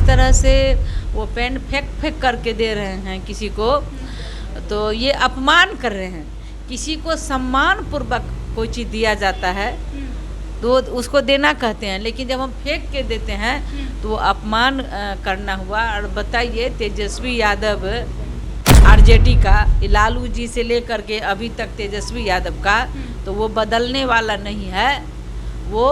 तरह से वो पेन फेंक करके दे रहे हैं किसी को, तो ये अपमान कर रहे हैं। किसी को सम्मान पूर्वक कोई चीज़ दिया जाता है तो उसको देना कहते हैं, लेकिन जब हम फेंक के देते हैं तो वो अपमान करना हुआ। और बताइए, तेजस्वी यादव आरजेडी का, लालू जी से लेकर के अभी तक तेजस्वी यादव का, तो वो बदलने वाला नहीं है। वो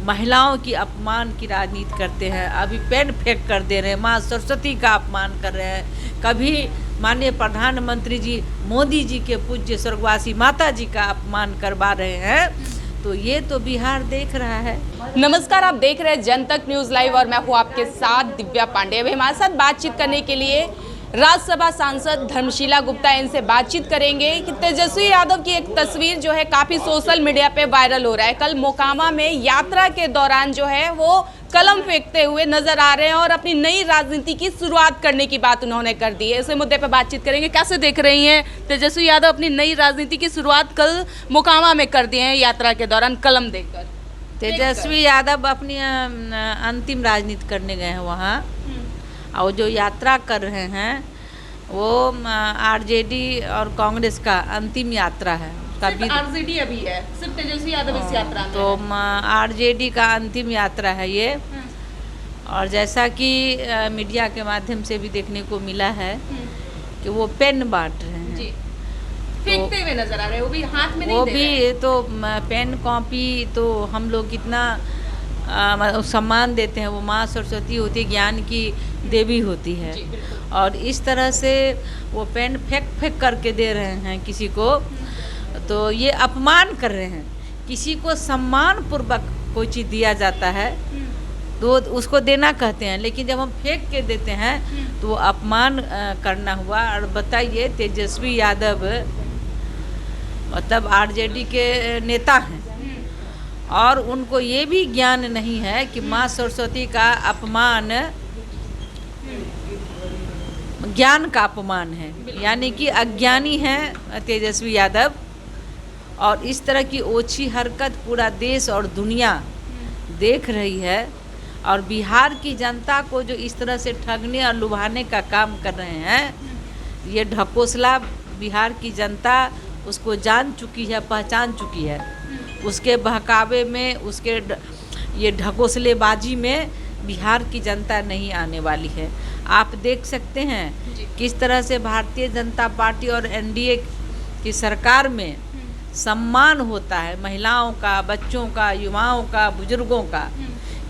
महिलाओं की अपमान की राजनीति करते हैं। अभी पेन फेंक कर दे रहे हैं, माँ सरस्वती का अपमान कर रहे हैं। कभी माननीय प्रधानमंत्री जी मोदी जी के पूज्य स्वर्गवासी माता जी का अपमान करवा रहे हैं। तो ये तो बिहार देख रहा है। नमस्कार, आप देख रहे हैं जनतक न्यूज लाइव और मैं हूँ आपके साथ दिव्या पांडे। अभी हमारे साथ बातचीत करने के लिए राज्यसभा सांसद धर्मशीला गुप्ता, इनसे बातचीत करेंगे कि तेजस्वी यादव की एक तस्वीर जो है काफ़ी सोशल मीडिया पे वायरल हो रहा है। कल मोकामा में यात्रा के दौरान जो है वो कलम फेंकते हुए नजर आ रहे हैं और अपनी नई राजनीति की शुरुआत करने की बात उन्होंने कर दी है। इस मुद्दे पर बातचीत करेंगे। कैसे देख रही हैं तेजस्वी यादव अपनी नई राजनीति की शुरुआत कल मोकामा में कर दी है यात्रा के दौरान कलम देकर? तेजस्वी यादव अपनी अंतिम राजनीति करने गए हैं वहाँ, और जो यात्रा कर रहे हैं वो आरजेडी और कांग्रेस का अंतिम यात्रा है। आरजेडी अभी है, सिर्फ तेजस्वी यादव इस यात्रा में तो आरजेडी का अंतिम यात्रा है ये। और जैसा कि मीडिया के माध्यम से भी देखने को मिला है कि वो पेन बांट रहे हैं जी, फेंकते हुए नजर आ रहे हैं, वो भी हाथ में नहीं वो दे भी रहे। तो पेन कॉपी तो हम लोग कितना सम्मान देते हैं। वो माँ सरस्वती होती है, ज्ञान की देवी होती है। और इस तरह से वो पेन फेंक करके दे रहे हैं किसी को, तो ये अपमान कर रहे हैं। किसी को सम्मान पूर्वक कोई चीज़ दिया जाता है तो उसको देना कहते हैं, लेकिन जब हम फेंक के देते हैं तो वो अपमान करना हुआ। और बताइए, तेजस्वी यादव मतलब आरजेडी के नेता हैं और उनको ये भी ज्ञान नहीं है कि माँ सरस्वती का अपमान ज्ञान का अपमान है, यानी कि अज्ञानी हैं तेजस्वी यादव। और इस तरह की ओछी हरकत पूरा देश और दुनिया देख रही है। और बिहार की जनता को जो इस तरह से ठगने और लुभाने का काम कर रहे हैं, ये ढकोसला बिहार की जनता उसको जान चुकी है, पहचान चुकी है। उसके बहकावे में, उसके ये ढकोसलेबाजी में बिहार की जनता नहीं आने वाली है। आप देख सकते हैं किस तरह से भारतीय जनता पार्टी और एनडीए की सरकार में सम्मान होता है महिलाओं का, बच्चों का, युवाओं का, बुजुर्गों का।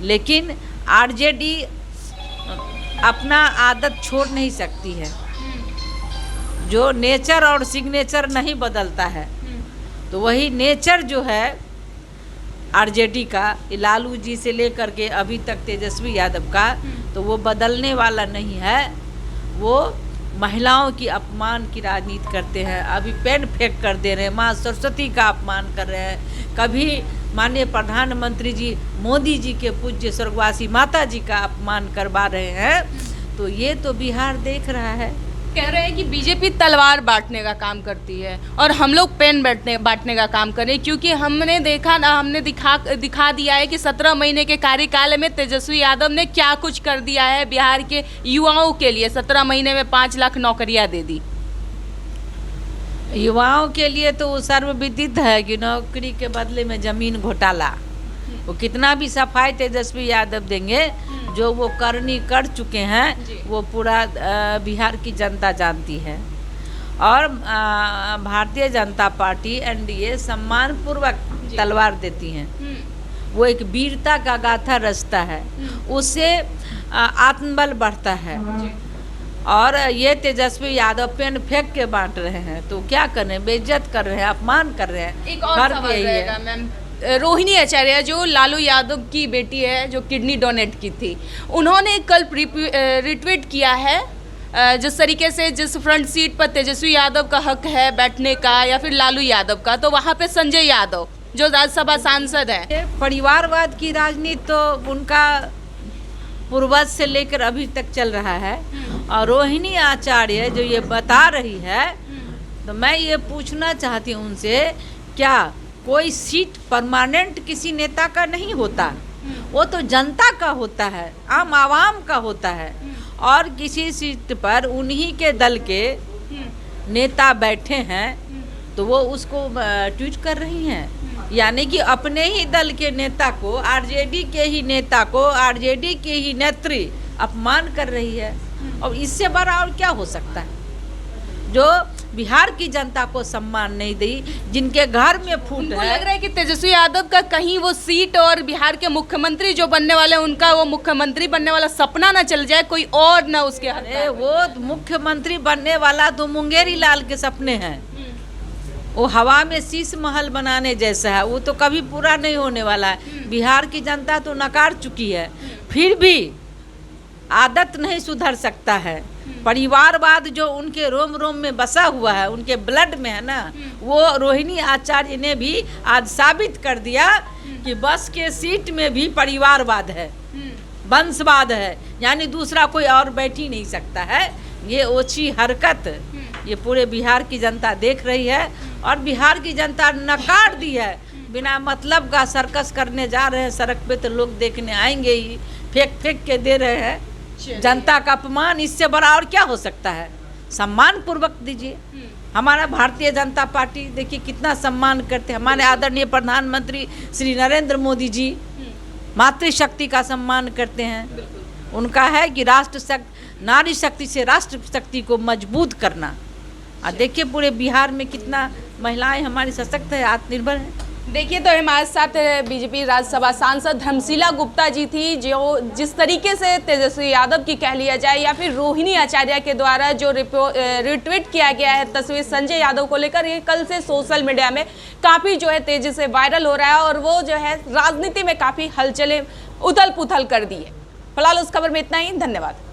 लेकिन आरजेडी अपना आदत छोड़ नहीं सकती है। जो नेचर और सिग्नेचर नहीं बदलता है, तो वही नेचर जो है आरजेडी का, लालू जी से लेकर के अभी तक तेजस्वी यादव का, तो वो बदलने वाला नहीं है। वो महिलाओं की अपमान की राजनीति करते हैं। अभी पेन फेंक कर दे रहे हैं, माँ सरस्वती का अपमान कर रहे हैं। कभी माननीय प्रधानमंत्री जी मोदी जी के पूज्य स्वर्गवासी माता जी का अपमान करवा रहे हैं। तो ये तो बिहार देख रहा है। कह रहे हैं कि बीजेपी तलवार बांटने का काम करती है और हम लोग पेन बांटने का काम करें, क्योंकि हमने दिखा दिया है कि 17 महीने के कार्यकाल में तेजस्वी यादव ने क्या कुछ कर दिया है बिहार के युवाओं के लिए। 17 महीने में 5 लाख नौकरियां दे दी युवाओं के लिए। तो वो सर्वविदित है कि नौकरी के बदले में जमीन घोटाला, वो कितना भी सफाई तेजस्वी यादव देंगे, जो वो करनी कर चुके हैं वो पूरा बिहार की जनता जानती है। और भारतीय जनता पार्टी एनडीए सम्मानपूर्वक तलवार देती हैं। वो एक वीरता का गाथा रचता है, उससे आत्मबल बढ़ता है। और ये तेजस्वी यादव पेन फेंक के बांट रहे हैं, तो क्या कर रहे हैं? बेइज्जत कर रहे हैं, अपमान कर रहे हैं। एक और सवाल रहेगा मैम, रोहिणी आचार्य जो लालू यादव की बेटी है, जो किडनी डोनेट की थी, उन्होंने कल रिट्वीट किया है जिस तरीके से जिस फ्रंट सीट पर तेजस्वी यादव का हक है बैठने का या फिर लालू यादव का, तो वहाँ पे संजय यादव जो राज्यसभा सांसद है। परिवारवाद की राजनीति तो उनका पूर्वज से लेकर अभी तक चल रहा है। और रोहिणी आचार्य जो ये बता रही है, तो मैं ये पूछना चाहती हूँ उनसे, क्या कोई सीट परमानेंट किसी नेता का नहीं होता? वो तो जनता का होता है, आम आवाम का होता है। और किसी सीट पर उन्हीं के दल के नेता बैठे हैं तो वो उसको ट्वीट कर रही हैं, यानी कि अपने ही दल के नेता को, आरजेडी के ही नेता को, आरजेडी के ही नेत्री अपमान कर रही है। और इससे बड़ा और क्या हो सकता है? जो बिहार की जनता को सम्मान नहीं दी, जिनके घर में फूट उनको है। लग रहा है कि तेजस्वी यादव का कहीं वो सीट और बिहार के मुख्यमंत्री जो बनने वाले हैं उनका वो मुख्यमंत्री बनने वाला सपना ना चल जाए, कोई और ना उसके हाथ अरे वो मुख्यमंत्री बनने वाला तो मुंगेरी लाल के सपने हैं। वो हवा में शीश महल बनाने जैसा है, वो तो कभी पूरा नहीं होने वाला है। बिहार की जनता तो नकार चुकी है, फिर भी आदत नहीं सुधर सकता है। परिवारवाद जो उनके रोम रोम में बसा हुआ है, उनके ब्लड में है ना, वो रोहिणी आचार्य ने भी आज साबित कर दिया कि बस के सीट में भी परिवारवाद है, वंशवाद है, यानी दूसरा कोई और बैठ ही नहीं सकता है। ये ओछी हरकत ये पूरे बिहार की जनता देख रही है और बिहार की जनता नकार दी है। बिना मतलब का सर्कस करने जा रहे हैं सड़क पे तो लोग देखने आएंगे ही, फेंक फेंक के दे रहे हैं। जनता का अपमान इससे बड़ा और क्या हो सकता है? सम्मान पूर्वक दीजिए। हमारा भारतीय जनता पार्टी देखिए कितना सम्मान करते हैं। हमारे आदरणीय प्रधानमंत्री श्री नरेंद्र मोदी जी मातृशक्ति का सम्मान करते हैं। उनका है कि नारी शक्ति से राष्ट्र शक्ति को मजबूत करना। और देखिए पूरे बिहार में कितना महिलाएं हमारी सशक्त है, आत्मनिर्भर है। देखिए तो हमारे साथ बीजेपी राज्यसभा सांसद धर्मशीला गुप्ता जी थी, जो जिस तरीके से तेजस्वी यादव की कह लिया जाए या फिर रोहिणी आचार्य के द्वारा जो रिट्वीट किया गया है तस्वीर संजय यादव को लेकर, ये कल से सोशल मीडिया में काफ़ी जो है तेजी से वायरल हो रहा है और वो जो है राजनीति में काफ़ी हलचलें उथल पुथल कर दी है। फिलहाल उस खबर में इतना ही, धन्यवाद।